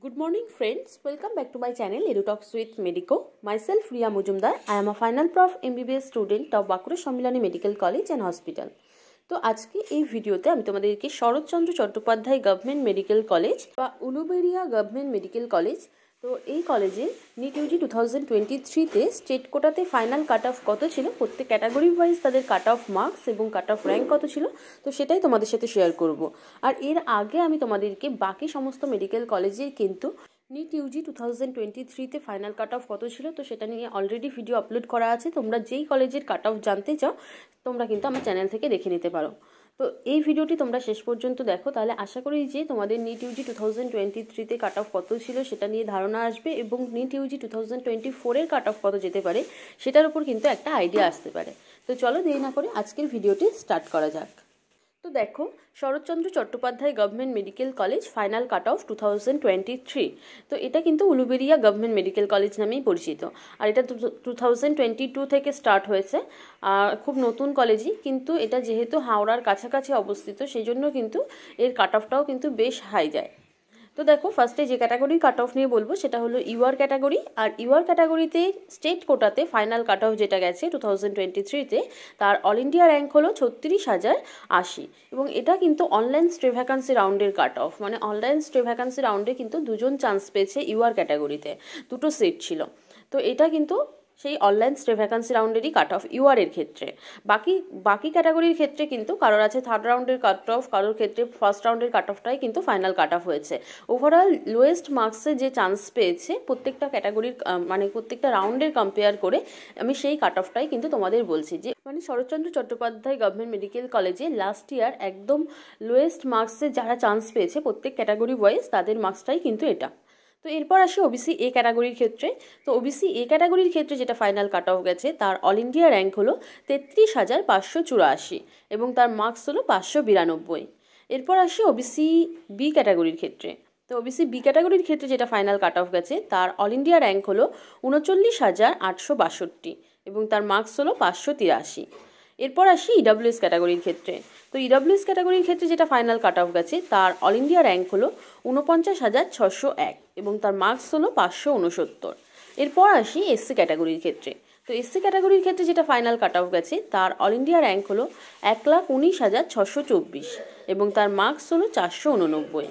Good morning friends, welcome back to my channel EduTalks with Medico. Myself Riya Mujumdar. I am a final prof MBBS student of Bankura Sammilani Medical College and Hospital. তো আজকে এই ভিডিওতে আমি তোমাদেরকে Saratchandra Chattopadhyay government medical college বা Uluberia government medical college তো এই কলেজে নিট ইউজি 2023 তে স্টেট কোটাতে ফাইনাল কাট অফ কত ছিল, প্রত্যেক ক্যাটাগরি ওয়াইজ তাদের কাট অফ মার্কস এবং কাট অফ র্যাঙ্ক কত ছিল, তো সেটাই তোমাদের সাথে শেয়ার করব। আর এর আগে আমি তোমাদেরকে বাকি সমস্ত মেডিকেল কলেজের কিন্তু নিট ইউজি 2023 তে ফাইনাল কাট অফ কত ছিল তো সেটা নিয়ে অলরেডি ভিডিও আপলোড করা আছে। তোমরা যেই কলেজের কাট অফ জানতে চাও তোমরা কিন্তু আমার চ্যানেল থেকে দেখে নিতে পারো। তো এই ভিডিওটি তোমরা শেষ পর্যন্ত দেখো, তাহলে আশা করি যে তোমাদের নিট ইউজি 2023 তে কাট অফ কত ছিল সেটা নিয়ে ধারণা আসবে এবং নিট ইউজি 2024 এর কাট অফ কত যেতে পারে সেটার উপর কিন্তু একটা আইডিয়া আসতে পারে। তো চলো দেরি না করে আজকের ভিডিওটি স্টার্ট করা যাক। তো দেখো, Saratchandra Chattopadhyay government medical college final cut off 2023। তো এটা কিন্তু উলুবেড়িয়া গভর্নমেন্ট মেডিকেল কলেজ নামেই পরিচিত। আর এটা 2022 থেকে স্টার্ট হয়েছে। খুব নতুন কলেজই, কিন্তু এটা যেহেতু হাওড়ার কাছাকাছি অবস্থিত সেই জন্য কিন্তু এর কাট অফটাও কিন্তু বেশ হাই যায়। তো দেখো, ফার্স্টে যে ক্যাটাগরির কাট অফ নিয়ে বলবো সেটা হলো ইউআর ক্যাটাগরি। আর ইউআর ক্যাটাগরিতে স্টেট কোটাতে ফাইনাল কাট অফ যেটা গেছে 2023 তার অল ইন্ডিয়া র্যাঙ্ক হলো 36,080 এবং এটা কিন্তু অনলাইন স্টে ভ্যাকান্সি রাউন্ডের কাট অফ, মানে অনলাইন স্টে ভ্যাকান্সি রাউন্ডে কিন্তু দুজন চান্স পেয়েছে ইউআর ক্যাটাগরিতে, দুটো সিট ছিল। তো এটা কিন্তু সেই অনলাইন স্টে ভ্যাকান্সি রাউন্ডেরই কাট অফ ইউআর এর ক্ষেত্রে। বাকি ক্যাটাগরির ক্ষেত্রে কিন্তু কারোর আছে থার্ড রাউন্ডের কাট অফ, কারোর ক্ষেত্রে ফার্স্ট রাউন্ডের কাট অফটাই কিন্তু ফাইনাল কাট অফ হয়েছে। ওভারঅল লোয়েস্ট মার্কসে যে চান্স পেয়েছে প্রত্যেকটা ক্যাটাগরির মানে প্রত্যেকটা রাউন্ডের কম্পেয়ার করে আমি সেই কাট অফটাই কিন্তু তোমাদের বলছি, যে মানে শরৎচন্দ্র চট্টোপাধ্যায় গভর্নমেন্ট মেডিকেল কলেজে লাস্ট ইয়ার একদম লোয়েস্ট মার্কসে যারা চান্স পেয়েছে প্রত্যেক ক্যাটাগরি ওয়াইজ তাদের মার্কসটাই কিন্তু এটা। তো এরপর আসি ওবিসি এ ক্যাটাগরির ক্ষেত্রে। তো ওবিসি এ ক্যাটাগরির ক্ষেত্রে যেটা ফাইনাল কাট অফ গেছে তার অল ইন্ডিয়া র্যাঙ্ক হলো 33,584 এবং তার মার্কস হলো 592। এরপর আসি ওবিসি বি ক্যাটাগরির ক্ষেত্রে। তো ওবিসি বি ক্যাটাগরির ক্ষেত্রে যেটা ফাইনাল কাট অফ গেছে তার অল ইন্ডিয়া র্যাঙ্ক হলো 39,862 এবং তার মার্কস হলো 583। এরপর আসি ইডাব্লিউএস ক্যাটাগরির ক্ষেত্রে। তো ইডাব্লিউএস ক্যাটাগরির ক্ষেত্রে যেটা ফাইনাল কাট অফ গেছে তার অল ইন্ডিয়া র্যাঙ্ক হলো 49,601 এবং তার মার্কস হলো 569। এরপর আসি এসসি ক্যাটাগরির ক্ষেত্রে। তো এসসি ক্যাটাগরির ক্ষেত্রে যেটা ফাইনাল কাট অফ গেছে তার অল ইন্ডিয়া র্যাঙ্ক হলো 1,19,624 এবং তার মার্কস হলো 489।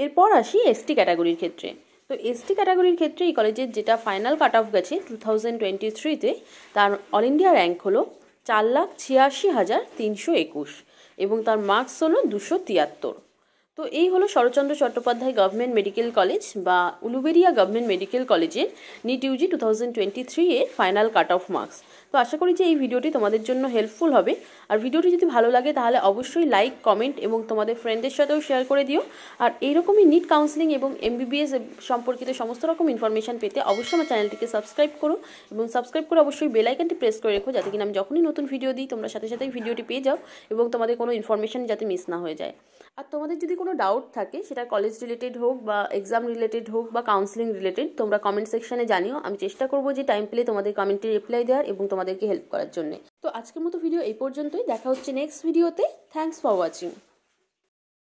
এরপর আসি এসটি ক্যাটাগরির ক্ষেত্রে। তো এসটি ক্যাটাগরির ক্ষেত্রে এই কলেজের যেটা ফাইনাল কাট অফ গেছে 2023 তার অল ইন্ডিয়া র্যাঙ্ক হলো 4,86,321 এবং তার মার্কস হলো 273। তো এই হলো Saratchandra Chattopadhyay government medical college বা উলুবেড়িয়া গভর্নমেন্ট মেডিকেল কলেজের নিট ইউজি 2023 এর ফাইনাল কাট অফ মার্কস। তো আশা করি যে এই ভিডিওটি তোমাদের জন্য হেল্পফুল হবে। আর ভিডিওটি যদি ভালো লাগে তাহলে অবশ্যই লাইক, কমেন্ট এবং তোমাদের ফ্রেন্ডদের সাথেও শেয়ার করে দিও। আর এইরকমই নিট কাউন্সিলিং এবং এমবিবিএস সম্পর্কিত সমস্ত রকম ইনফরমেশন পেতে অবশ্যই আমার চ্যানেলটিকে সাবস্ক্রাইব করো এবং সাবস্ক্রাইব করে অবশ্যই বেল আইকনটি প্রেস করে রেখো, যাতে কিনা আমি যখনই নতুন ভিডিও দিই তোমরা সাথে সাথেই ভিডিওটি পেয়ে যাও এবং তোমাদের কোনো ইনফরমেশন যাতে মিস না হয়ে যায়। আর তোমাদের যদি কোনো ডাউট থাকে সেটা কলেজ রিলেটেড হোক বা এক্সাম রিলেটেড হোক বা কাউন্সিলিং রিলেটেড, তোমরা কমেন্ট সেকশনে জানিও। আমি চেষ্টা করবো যে টাইম পেলে তোমাদের কমেন্টে রিপ্লাই দেওয়ার এবং তোমাদেরকে হেল্প করার জন্য। তো আজকের মতো ভিডিও এই পর্যন্তই, দেখা হচ্ছে নেক্সট ভিডিওতে। Thanks for watching.